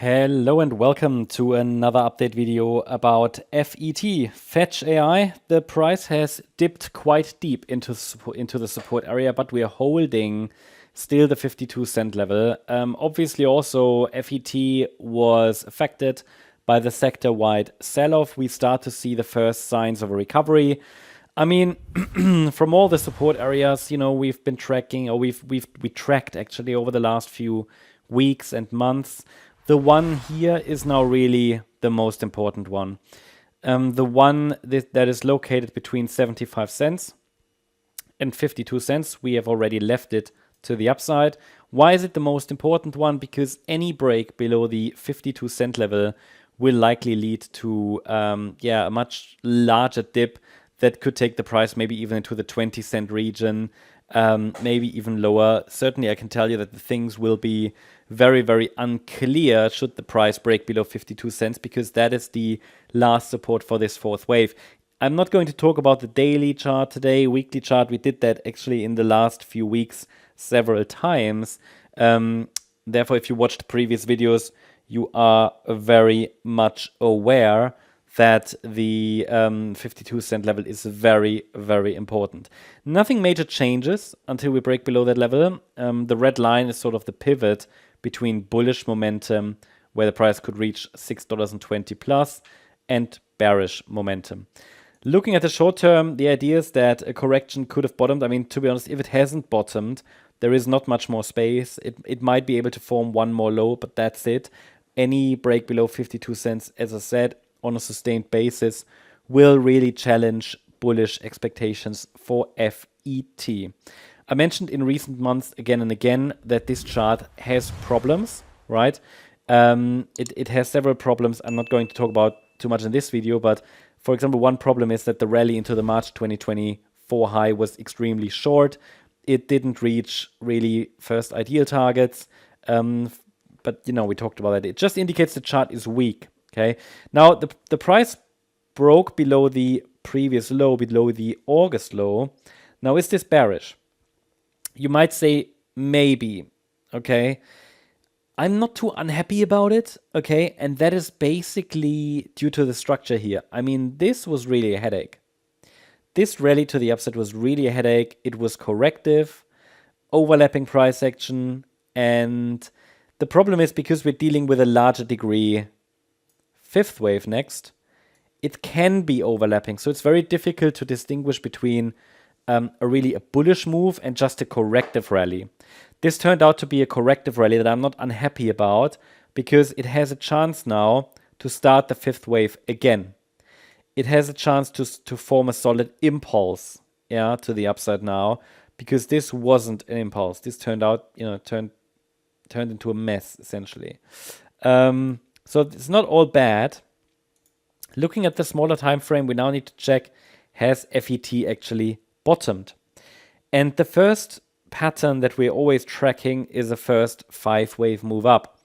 Hello and welcome to another update video about FET, FETCH.AI. The price has dipped quite deep into the support area, but we are holding still the 52-cent level. Obviously also FET was affected by the sector-wide sell-off. We start to see the first signs of a recovery. I mean, from all the support areas, we've been tracking, or we tracked actually over the last few weeks and months. The one here is now really the most important one. The one that is located between 75 cents and 52 cents. We have already left it to the upside. Why is it the most important one? Because any break below the 52-cent level will likely lead to a much larger dip that could take the price maybe even into the 20-cent region, maybe even lower. Certainly, I can tell you that the things will be very, very unclear should the price break below 52 cents, because that is the last support for this fourth wave. I'm not going to talk about the daily chart today, weekly chart. We did that actually in the last few weeks several times. Therefore, if you watched previous videos, you are very much aware that the 52-cent level is very, very important. Nothing major changes until we break below that level. The red line is sort of the pivot between bullish momentum, where the price could reach $6.20 plus, and bearish momentum. Looking at the short term, the idea is that a correction could have bottomed. I mean, to be honest, if it hasn't bottomed, there is not much more space. It might be able to form one more low, but that's it. Any break below 52 cents, as I said, on a sustained basis, will really challenge bullish expectations for FET. I mentioned in recent months again and again that this chart has problems, right? It has several problems. I'm not going to talk about too much in this video, but for example, one problem is that the rally into the March 2024 high was extremely short. It didn't reach really first ideal targets, but we talked about that. It just indicates the chart is weak. Okay. Now the price broke below the previous low, below the August low. Now, is this bearish? You might say maybe, okay? I'm not too unhappy about it, okay? And that is basically due to the structure here. I mean, this was really a headache. This rally to the upside was really a headache. It was corrective, overlapping price action. And the problem is, because we're dealing with a larger degree fifth wave next, it can be overlapping. So it's very difficult to distinguish between a bullish move and just a corrective rally. This turned out to be a corrective rally that I'm not unhappy about, because it has a chance now to start the fifth wave again. It has a chance to form a solid impulse, to the upside now, because this wasn't an impulse. This turned out, turned into a mess essentially. So it's not all bad. Looking at the smaller time frame, we now need to check, has FET actually bottomed? And the first pattern that we're always tracking is a first 5-wave move up.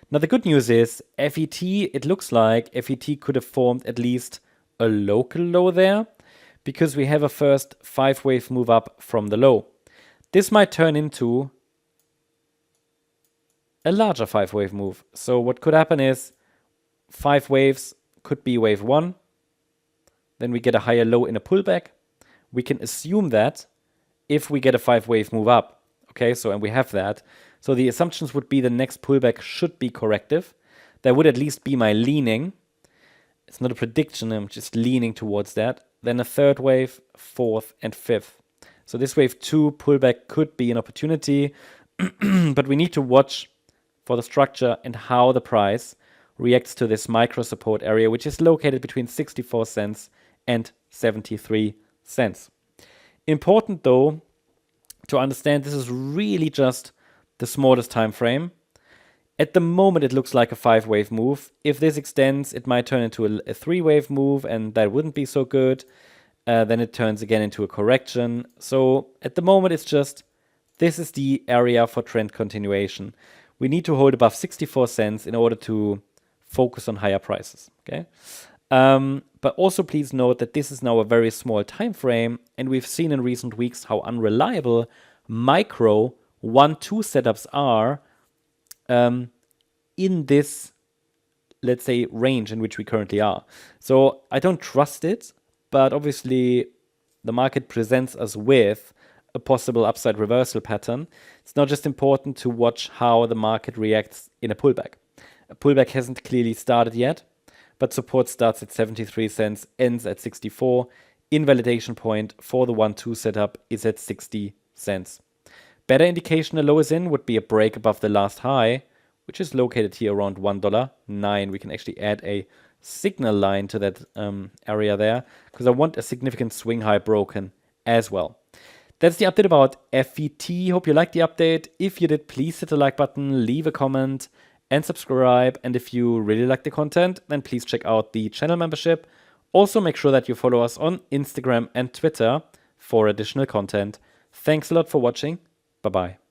Now the good news is FET, it looks like FET could have formed at least a local low there, because we have a first 5-wave move up from the low. This might turn into a larger 5-wave move. So what could happen is 5 waves could be wave 1. Then we get a higher low in a pullback. We can assume that if we get a 5-wave move up, okay, and we have that. So the assumptions would be the next pullback should be corrective. That would at least be my leaning. It's not a prediction, I'm just leaning towards that. Then a third wave, fourth, and fifth. So this wave 2 pullback could be an opportunity, but we need to watch for the structure and how the price reacts to this micro support area, which is located between 64 cents and 73 cents. Important though to understand, this is really just the smallest time frame. At the moment it looks like a 5-wave move. If this extends, it might turn into a 3-wave move, and that wouldn't be so good. Then it turns again into a correction. So at the moment it's just, this is the area for trend continuation. We need to hold above 64 cents in order to focus on higher prices, okay? But also please note that this is now a very small time frame, and we've seen in recent weeks how unreliable micro 1-2 setups are in this let's say, range in which we currently are. So I don't trust it, but obviously the market presents us with a possible upside reversal pattern. It's not just important to watch how the market reacts in a pullback. A pullback hasn't clearly started yet, but support starts at 73 cents, ends at 64. Invalidation point for the 1-2 setup is at 60 cents. Better indication a low is in would be a break above the last high, which is located here around $1.09. We can actually add a signal line to that area there, because I want a significant swing high broken as well. That's the update about FET. Hope you liked the update. If you did, please hit the like button, leave a comment, and subscribe. And if you really like the content, then please check out the channel membership. Also, make sure that you follow us on Instagram and Twitter for additional content. Thanks a lot for watching. Bye-bye.